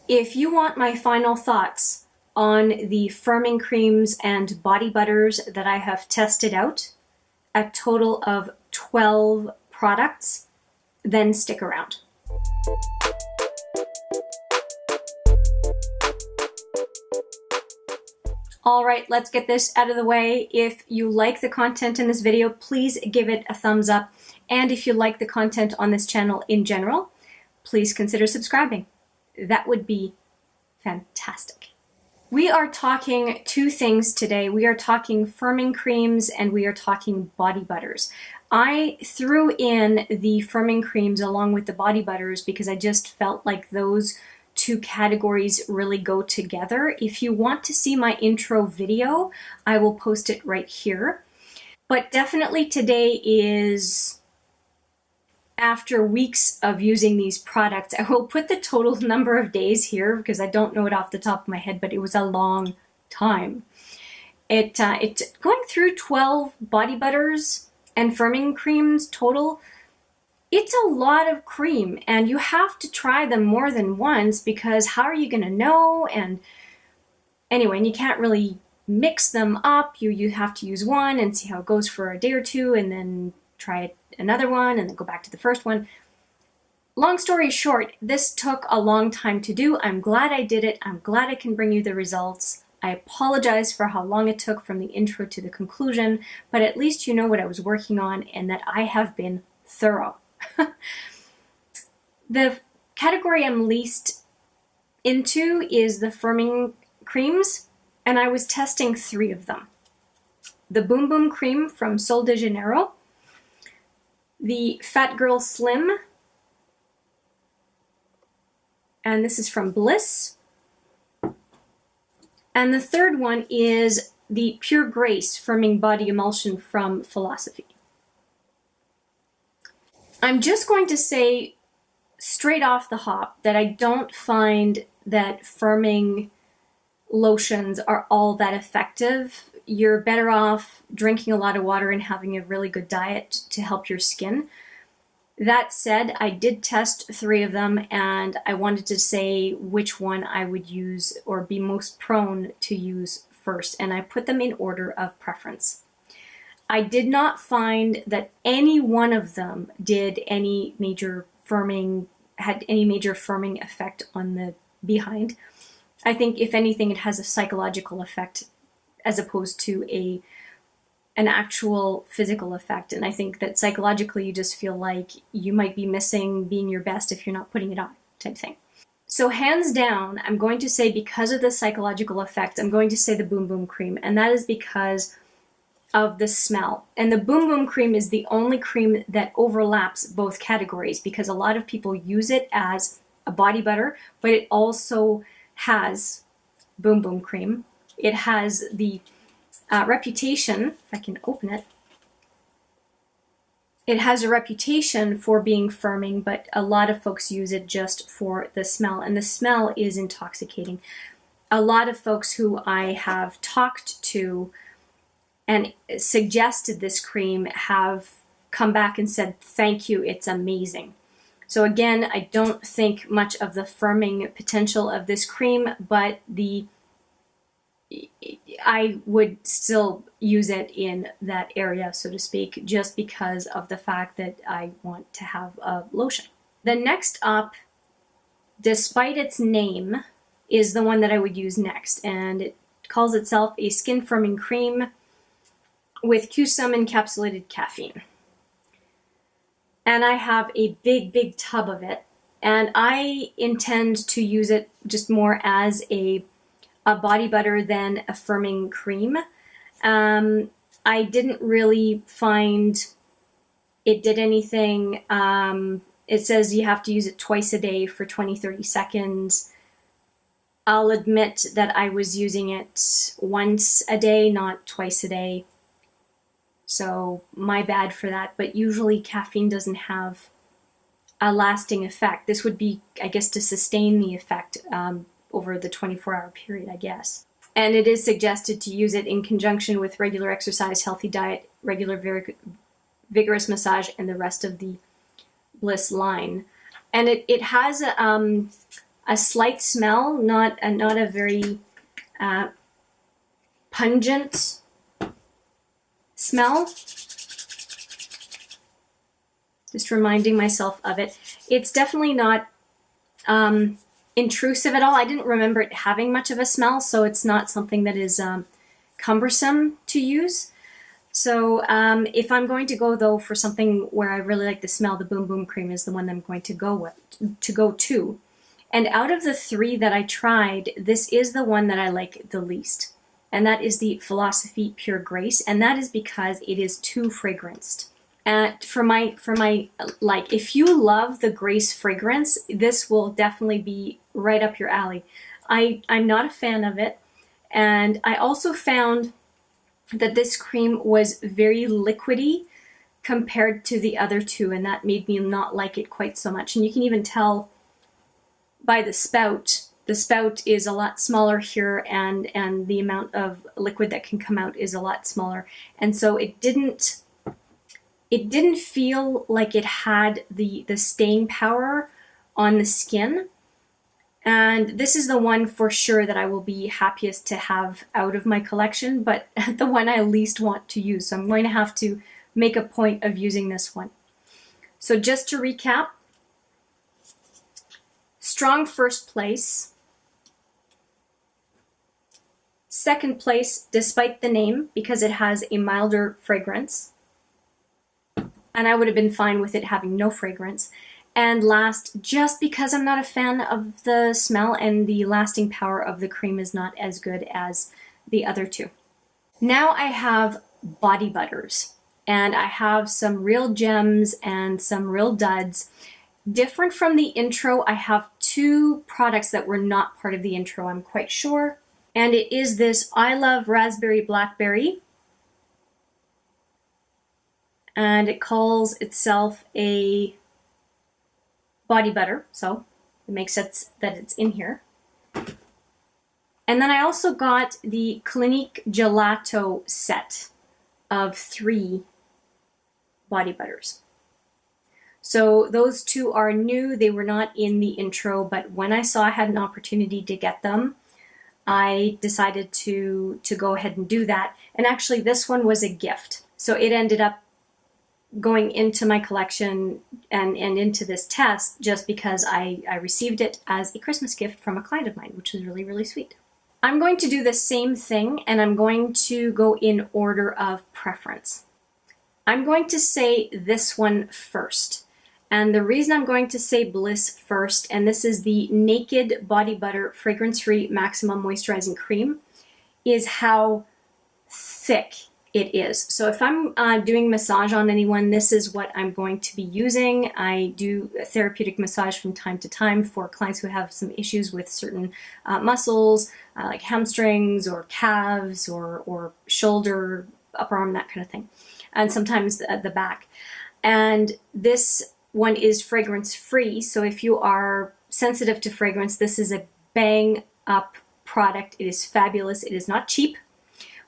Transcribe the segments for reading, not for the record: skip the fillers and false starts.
If you want my final thoughts on the firming creams and body butters that I have tested out, a total of 12 products, then stick around. All right, let's get this out of the way. If you like the content in this video, please give it a thumbs up. And if you like the content on this channel in general, please consider subscribing. That would be fantastic. We are talking two things today. We are talking firming creams and we are talking body butters. I threw in the firming creams along with the body butters because I just felt like those two categories really go together. If you want to see my intro video, I will post it right here. But definitely today is, after weeks of using these products, I will put the total number of days here because I don't know it off the top of my head, but it was a long time. It's going through 12 body butters and firming creams total. It's a lot of cream and you have to try them more than once because how are you going to know? And anyway, and you can't really mix them up. You have to use one and see how it goes for a day or two and then try another one and then go back to the first one. Long story short, this took a long time to do. I'm glad I did it. I'm glad I can bring you the results. I apologize for how long it took from the intro to the conclusion, but at least you know what I was working on and that I have been thorough. The category I'm least into is the firming creams, and I was testing 3 of them. The Boom Boom Cream from Sol de Janeiro, the Fat Girl Slim, and this is from Bliss. And the third one is the Pure Grace Firming Body Emulsion from Philosophy. I'm just going to say straight off the hop that I don't find that firming lotions are all that effective. You're better off drinking a lot of water and having a really good diet to help your skin. That said, I did test 3 of them and I wanted to say which one I would use or be most prone to any first, and I put them in order of preference. I did not find that any one of them did any major firming, had any major firming effect on the behind. I think if anything, it has a psychological effect as opposed to an actual physical effect. And I think that psychologically you just feel like you might be missing being your best if you're not putting it on, type thing. So hands down, I'm going to say because of the psychological effect, I'm going to say the Boom Boom Cream, and that is because of the smell. And the Boom Boom Cream is the only cream that overlaps both categories because a lot of people use it as a body butter, but it also has Boom Boom Cream. It has the reputation, if I can open it, it has a reputation for being firming, but a lot of folks use it just for the smell, and the smell is intoxicating. A lot of folks who I have talked to and suggested this cream have come back and said, thank you, it's amazing. So again, I don't think much of the firming potential of this cream, but I would still use it in that area, so to speak, just because of the fact that I want to have a lotion. The next up, despite its name, is the one that I would use next, and it calls itself a skin firming cream with Q-Sum encapsulated caffeine. And I have a big tub of it, and I intend to use it just more as a body butter than a firming cream. I didn't really find it did anything. It says you have to use it twice a day for 20-30 seconds. I'll admit that I was using it once a day, not twice a day. So my bad for that, but usually caffeine doesn't have a lasting effect. This would be, I guess, to sustain the effect over the 24-hour period, I guess. And it is suggested to use it in conjunction with regular exercise, healthy diet, regular vigorous massage, and the rest of the Bliss line. And it has a slight smell, not a very pungent smell. Just reminding myself of it. It's definitely not intrusive at all. I didn't remember it having much of a smell, so it's not something that is cumbersome to use. So if I'm going to go though for something where I really like the smell, the Boom Boom Cream is the one I'm going to go to. And out of the three that I tried, this is the one that I like the least. And that is the Philosophy Pure Grace, and that is because it is too fragranced. And for my like, if you love the Grace fragrance, this will definitely be right up your alley. I'm not a fan of it, and I also found that this cream was very liquidy compared to the other two, and that made me not like it quite so much. And you can even tell by the spout. The spout is a lot smaller here, and the amount of liquid that can come out is a lot smaller. And so it didn't feel like it had the staying power on the skin. And this is the one for sure that I will be happiest to have out of my collection, but the one I least want to use. So I'm going to have to make a point of using this one. So just to recap, strong first place. Second place, despite the name, because it has a milder fragrance. And I would have been fine with it having no fragrance. And last, just because I'm not a fan of the smell and the lasting power of the cream is not as good as the other two. Now I have body butters, and I have some real gems and some real duds. Different from the intro, I have two products that were not part of the intro, I'm quite sure. And it is this I Love Raspberry Blackberry. And it calls itself a body butter, so it makes sense that it's in here. And then I also got the Clinique Gelato set of 3 body butters. So those two are new. They were not in the intro, but when I saw I had an opportunity to get them, I decided to go ahead and do that. And actually this one was a gift. So it ended up going into my collection and into this test just because I received it as a Christmas gift from a client of mine, which was really, really sweet. I'm going to do the same thing, and I'm going to go in order of preference. I'm going to say this one first. And the reason I'm going to say Bliss first, and this is the Naked Body Butter Fragrance-Free Maximum Moisturizing Cream, is how thick it is. So if I'm doing massage on anyone, this is what I'm going to be using. I do a therapeutic massage from time to time for clients who have some issues with certain muscles, like hamstrings or calves or shoulder, upper arm, that kind of thing. And sometimes the back. And this one is fragrance free. So if you are sensitive to fragrance, this is a bang up product. It is fabulous. It is not cheap.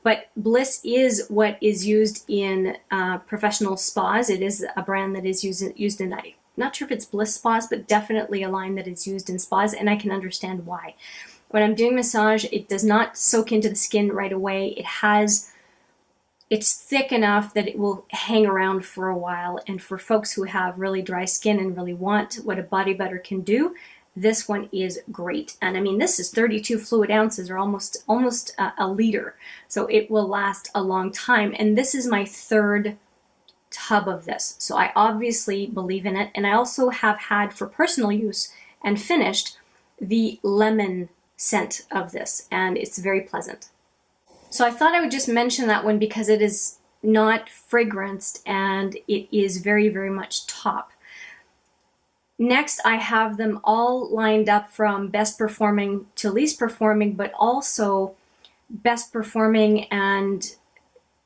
But Bliss is what is used in professional spas. It is a brand that is used in, I'm not sure if it's Bliss spas, but definitely a line that is used in spas, and I can understand why. When I'm doing massage, it does not soak into the skin right away. It's thick enough that it will hang around for a while, and for folks who have really dry skin and really want what a body butter can do, this one is great. And I mean, this is 32 fluid ounces, or almost a liter. So it will last a long time. And this is my 3rd tub of this. So I obviously believe in it. And I also have had for personal use and finished the lemon scent of this. And it's very pleasant. So I thought I would just mention that one because it is not fragranced and it is very, very much top. Next, I have them all lined up from best performing to least performing, but also best performing, and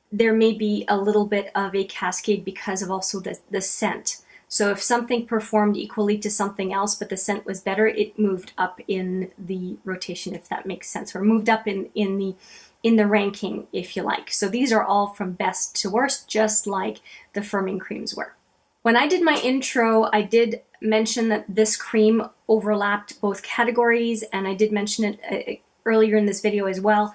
there may be a little bit of a cascade because of also the scent. So if something performed equally to something else, but the scent was better, it moved up in the rotation, if that makes sense, or moved up in the ranking, if you like. So these are all from best to worst, just like the firming creams were. When I did my intro, I did mention that this cream overlapped both categories, and I did mention it earlier in this video as well.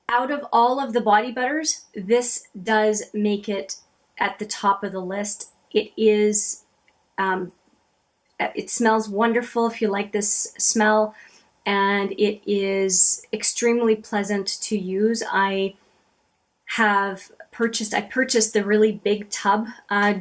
Out of all of the body butters, this does make it at the top of the list. It is, it smells wonderful if you like this smell, and it is extremely pleasant to use. I purchased the really big tub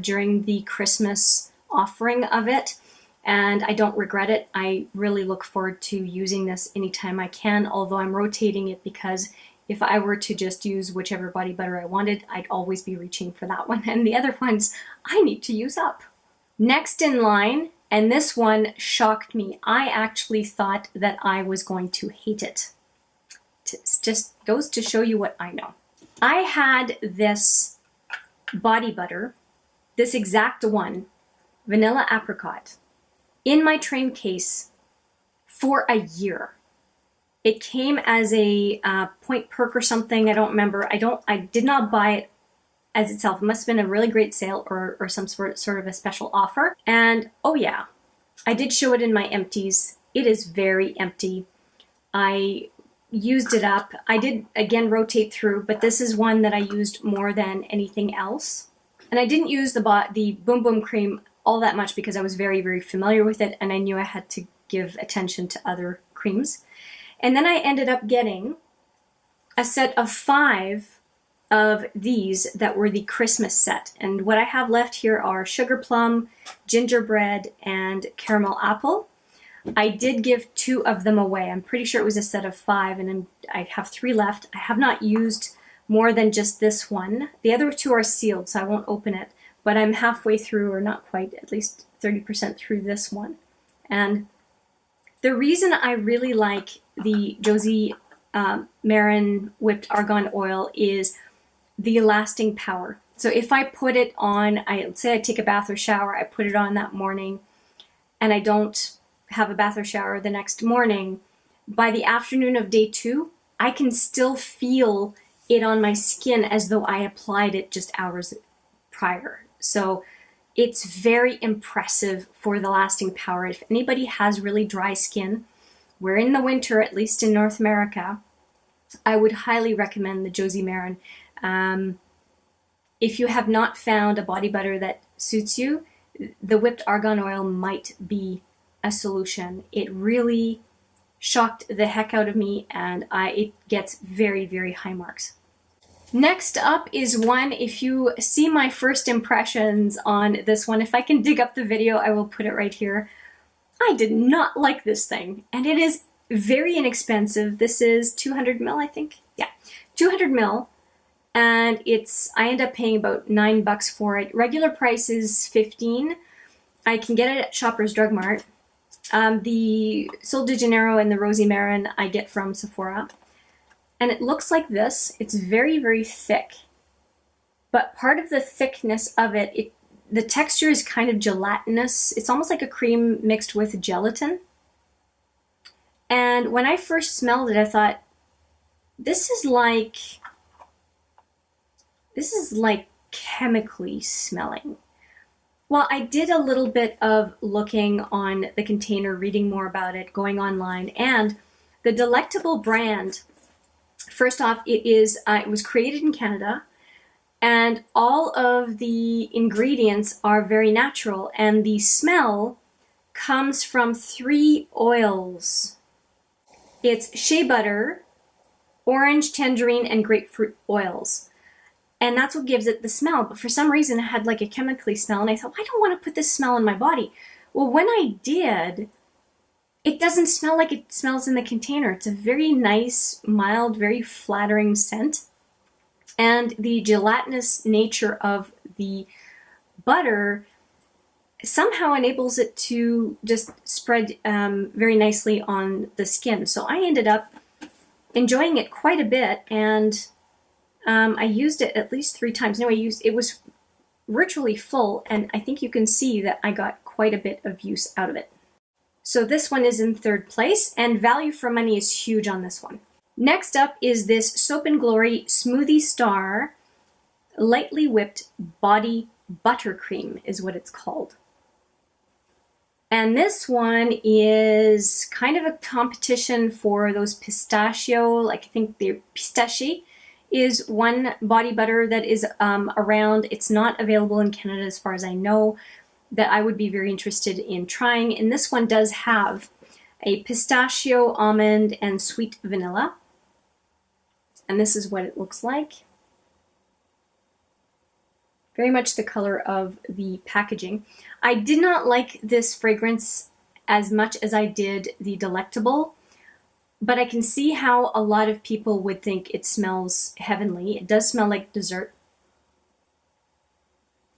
during the Christmas offering of it, and I don't regret it. I really look forward to using this anytime I can, although I'm rotating it because if I were to just use whichever body butter I wanted, I'd always be reaching for that one, and the other ones I need to use up. Next in line, and this one shocked me. I actually thought that I was going to hate it. It just goes to show you what I know. I had this body butter, this exact one, vanilla apricot, in my train case for a year. It came as a point perk or something. I don't remember. I did not buy it as itself. It must have been a really great sale or some sort of a special offer. And oh yeah, I did show it in my empties. It is very empty. I used it up. I did again rotate through, but this is one that I used more than anything else. And I didn't use the Boom Boom cream all that much because I was very, very familiar with it, and I knew I had to give attention to other creams. And then I ended up getting a set of 5 of these that were the Christmas set. And what I have left here are sugar plum, gingerbread, and caramel apple. I did give 2 of them away. I'm pretty sure it was a set of 5, and I have 3 left. I have not used more than just this one. The other 2 are sealed, so I won't open it. But I'm halfway through, or not quite, at least 30% through this one. And the reason I really like the Josie Maran Whipped Argan Oil is the lasting power. So if I put it on, let's say I take a bath or shower, I put it on that morning, and I don't have a bath or shower the next morning, by the afternoon of day 2, I can still feel it on my skin as though I applied it just hours prior. So it's very impressive for the lasting power. If anybody has really dry skin, we're in the winter, at least in North America, I would highly recommend the Josie Maran. If you have not found a body butter that suits you, the whipped argan oil might be a solution. It really shocked the heck out of me, and it gets very, very high marks. Next up is one, if you see my first impressions on this one, if I can dig up the video, I will put it right here. I did not like this thing, and it is very inexpensive. This is 200 ml, I think. Yeah, 200 ml, and I end up paying about $9 for it. Regular price is $15. I can get it at Shoppers Drug Mart. The Sol de Janeiro and the Rosie Maran I get from Sephora. And it looks like this. It's very, very thick. But part of the thickness of it, the texture is kind of gelatinous. It's almost like a cream mixed with gelatin. And when I first smelled it, I thought, this is like chemically smelling. Well, I did a little bit of looking on the container, reading more about it, going online, and the Delectable brand, first off, it was created in Canada, and all of the ingredients are very natural, and the smell comes from 3 oils. It's shea butter, orange, tangerine, and grapefruit oils. And that's what gives it the smell. But for some reason, it had like a chemically smell, and I thought, I don't want to put this smell in my body. Well, when I did, it doesn't smell like it smells in the container. It's a very nice, mild, very flattering scent. And the gelatinous nature of the butter somehow enables it to just spread very nicely on the skin. So I ended up enjoying it quite a bit, and I used it at least 3 times. No, it was virtually full, and I think you can see that I got quite a bit of use out of it. So this one is in 3rd place, and value for money is huge on this one. Next up is this Soap & Glory Smoothie Star Lightly Whipped Body Buttercream is what it's called. And this one is kind of a competition for those pistachio, like I think the pistachie is one body butter that is around. It's not available in Canada as far as I know, that I would be very interested in trying. And this one does have a pistachio, almond, and sweet vanilla. And this is what it looks like. Very much the color of the packaging. I did not like this fragrance as much as I did the Delectable, but I can see how a lot of people would think it smells heavenly. It does smell like dessert.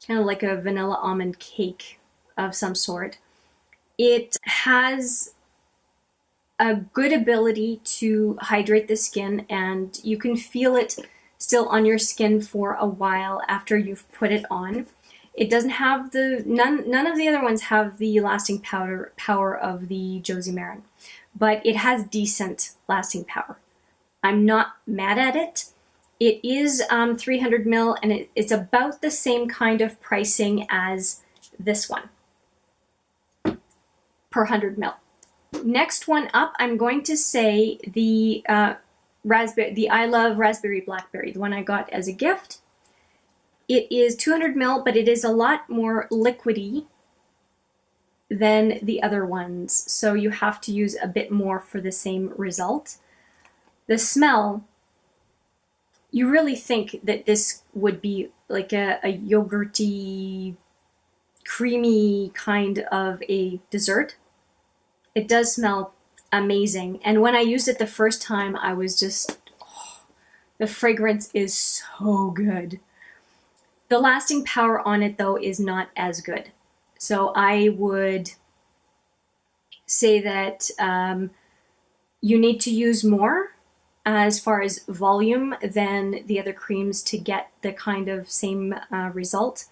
Kind of like a vanilla almond cake of some sort. It has a good ability to hydrate the skin, and you can feel it still on your skin for a while after you've put it on. It doesn't have none of the other ones have the lasting power of the Josie Maran, but it has decent lasting power. I'm not mad at it. It is 300 ml, and it's about the same kind of pricing as this one per 100 ml. Next one up, I'm going to say the I Love Raspberry Blackberry, the one I got as a gift. It is 200 ml, but it is a lot more liquidy than the other ones, so you have to use a bit more for the same result. The smell, you really think that this would be like a yogurty, creamy kind of a dessert. It does smell amazing. And when I used it the first time, I was just, oh, the fragrance is so good. The lasting power on it, though, is not as good. So I would say that you need to use more as far as volume than the other creams to get the kind of same result.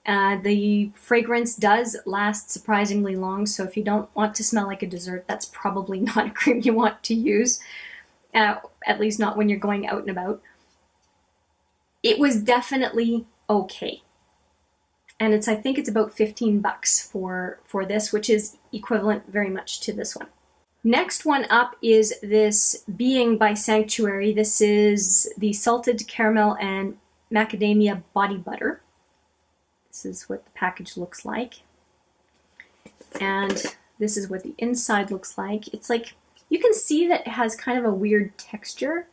The fragrance does last surprisingly long, so if you don't want to smell like a dessert, that's probably not a cream you want to use, at least not when you're going out and about. It was definitely okay. And I think it's about 15 bucks for this, which is equivalent very much to this one. Next one up is this Being by Sanctuary. This is the Salted Caramel and Macadamia Body Butter. This is what the package looks like. And this is what the inside looks like. It's like, you can see that it has kind of a weird texture.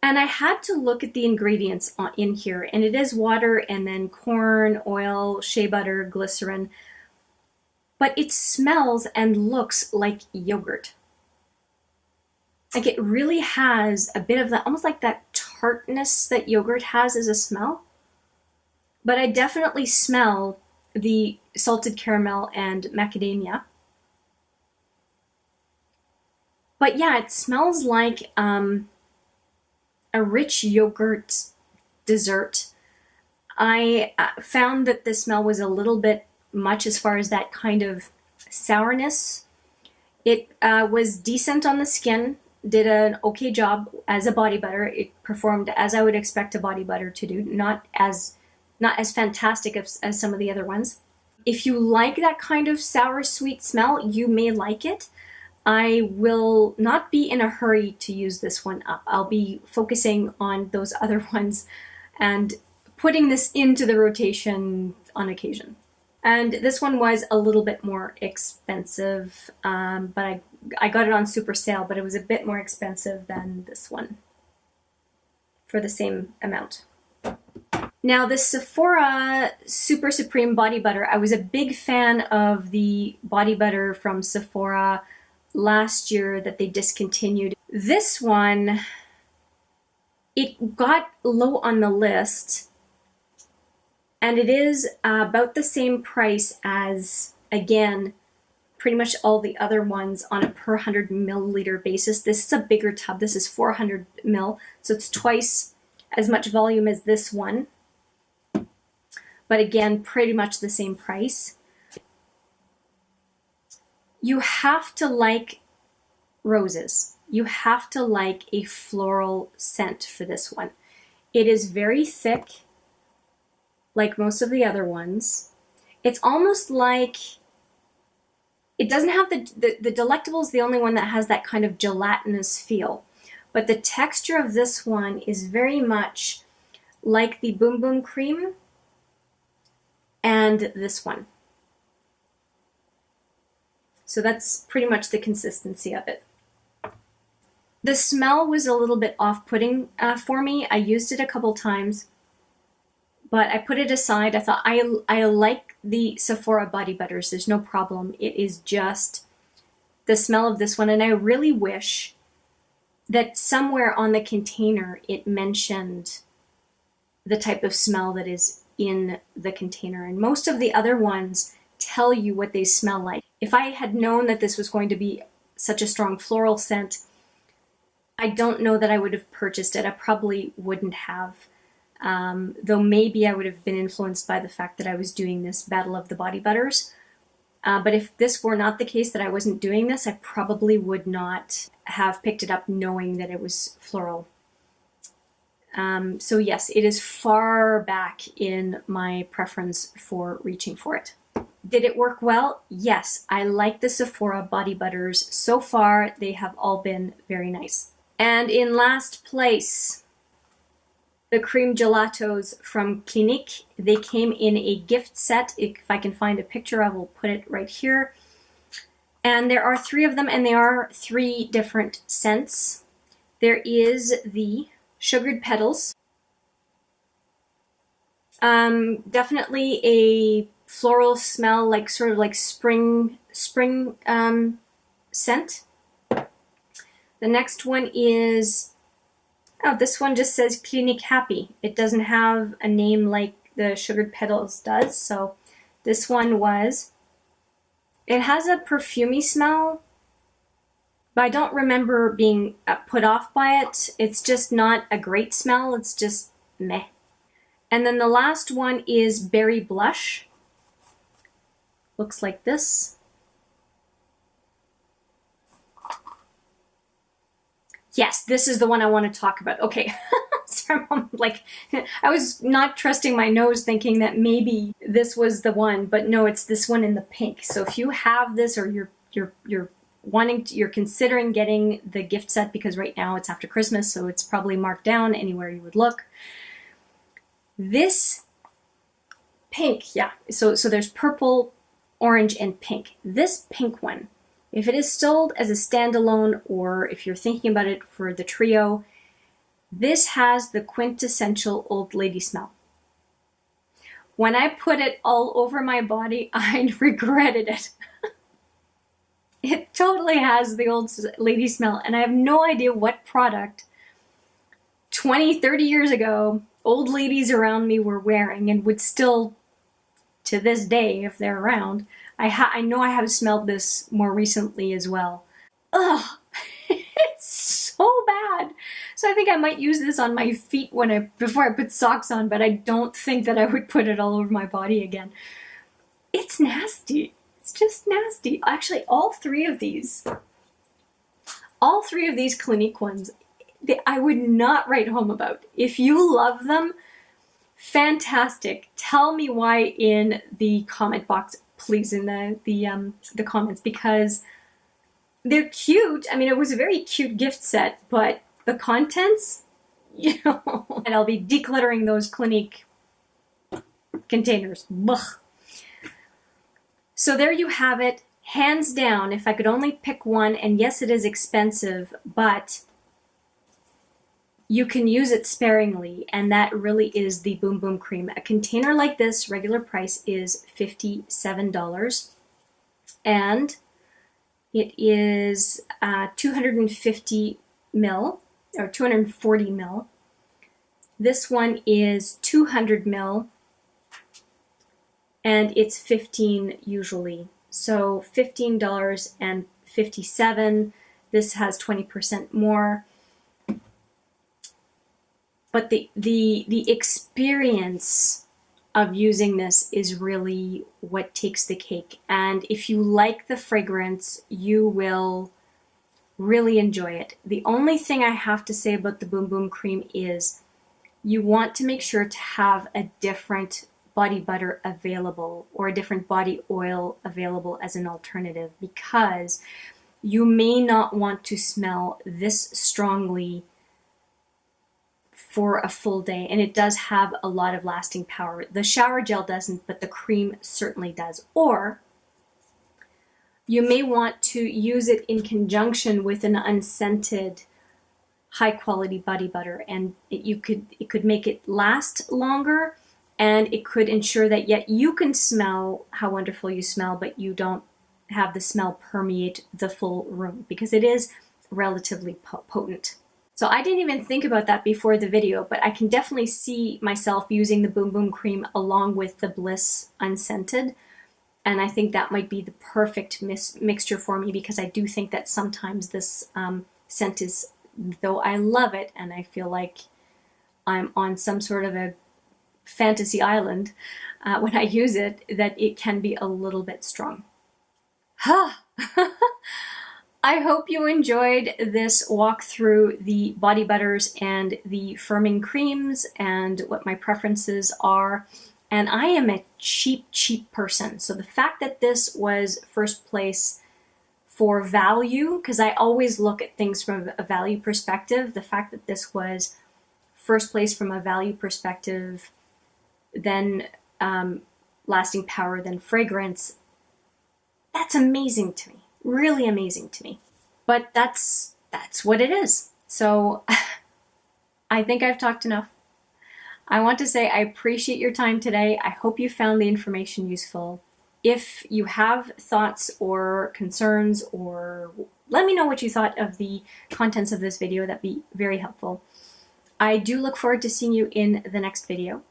And I had to look at the ingredients in here, and it is water and then corn, oil, shea butter, glycerin. But it smells and looks like yogurt. Like, it really has a bit of that, almost like that tartness that yogurt has as a smell. But I definitely smell the salted caramel and macadamia. But yeah, it smells like a rich yogurt dessert. I found that the smell was a little bit much as far as that kind of sourness. It was decent on the skin, did an okay job as a body butter. It performed as I would expect a body butter to do, not as fantastic as some of the other ones. If you like that kind of sour sweet smell, you may like it. I will not be in a hurry to use this one up. I'll be focusing on those other ones and putting this into the rotation on occasion. And this one was a little bit more expensive, but I got it on super sale, but it was a bit more expensive than this one for the same amount. Now, the Sephora Super Supreme Body Butter, I was a big fan of the body butter from Sephora last year that they discontinued. This one, it got low on the list, and it is about the same price as, again, pretty much all the other ones on a per 100 milliliter basis. This is a bigger tub. This is 400 ml, so it's twice as much volume as this one. But again, pretty much the same price. You have to like roses. You have to like a floral scent for this one. It is very thick, like most of the other ones. It's almost like, it doesn't have the Delectable is the only one that has that kind of gelatinous feel. But the texture of this one is very much like the Boom Boom Cream and this one. So that's pretty much the consistency of it. The smell was a little bit off-putting for me. I used it a couple times, but I put it aside. I thought, I like the Sephora body butters. There's no problem. It is just the smell of this one. And I really wish that somewhere on the container it mentioned the type of smell that is in the container. And most of the other ones tell you what they smell like. If I had known that this was going to be such a strong floral scent, I don't know that I would have purchased it. I probably wouldn't have. Though maybe I would have been influenced by the fact that I was doing this Battle of the Body Butters. But if this were not the case, that I wasn't doing this, I probably would not have picked it up knowing that it was floral. So yes, it is far back in my preference for reaching for it. Did it work well? Yes, I like the Sephora body butters. So far, they have all been very nice. And in last place, the cream gelatos from Clinique. They came in a gift set. If I can find a picture, I will put it right here. And there are 3 of them, and they are 3 different scents. There is the Sugared Petals. Definitely a floral smell, like sort of like spring scent. The next one is, oh, this one just says Clinique Happy. It doesn't have a name like the Sugared Petals does. So this one was, it has a perfumey smell, but I don't remember being put off by it. It's just not a great smell. It's just meh. And then the last one is Berry Blush. Looks like this. Yes, this is the one I want to talk about. Okay. Sorry, Mom. Like, I was not trusting my nose thinking that maybe this was the one, but no, it's this one in the pink. So if you have this, or you're considering getting the gift set, because right now it's after Christmas, so it's probably marked down anywhere you would look. This pink, yeah, so there's purple, orange, and pink. This pink one, if it is sold as a standalone, or if you're thinking about it for the trio, this has the quintessential old lady smell. When I put it all over my body, I regretted it. It totally has the old lady smell, and I have no idea what product 20, 30 years ago old ladies around me were wearing and would still, to this day, if they're around. I know I have smelled this more recently as well. Ugh, it's so bad. So I think I might use this on my feet before I put socks on, but I don't think that I would put it all over my body again. It's nasty. It's just nasty. Actually, all three of these Clinique ones, I would not write home about. If you love them, fantastic. Tell me why in the comment box, please, in the comments, because they're cute. I mean, it was a very cute gift set, but the contents, you know, and I'll be decluttering those Clinique containers. Ugh. So there you have it. Hands down, if I could only pick one, and yes, it is expensive, but you can use it sparingly, and that really is the Boom Boom Cream. A container like this, regular price, is $57, and it is 250 ml, or 240 ml. This one is 200 ml, and it's $15 usually. So $15.57. This has 20% more. But the experience of using this is really what takes the cake. And if you like the fragrance, you will really enjoy it. The only thing I have to say about the Boom Boom Cream is you want to make sure to have a different body butter available or a different body oil available as an alternative, because you may not want to smell this strongly for a full day, and it does have a lot of lasting power. The shower gel doesn't, but the cream certainly does. Or you may want to use it in conjunction with an unscented high quality body butter, and it could make it last longer, and it could ensure that yet you can smell how wonderful you smell, but you don't have the smell permeate the full room, because it is relatively potent. So I didn't even think about that before the video, but I can definitely see myself using the Boom Boom cream along with the Bliss unscented. And I think that might be the perfect mixture for me, because I do think that sometimes this scent is, though I love it and I feel like I'm on some sort of a fantasy island when I use it, that it can be a little bit strong. I hope you enjoyed this walk through the body butters and the firming creams and what my preferences are. And I am a cheap person. So the fact that this was first place for value, because I always look at things from a value perspective, the fact that this was first place from a value perspective, then lasting power, then fragrance, that's amazing to me. Really amazing to me. But that's what it is. So I think I've talked enough. I want to say I appreciate your time today. I hope you found the information useful. If you have thoughts or concerns, or let me know what you thought of the contents of this video, that'd be very helpful. I do look forward to seeing you in the next video.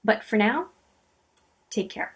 But for now, take care.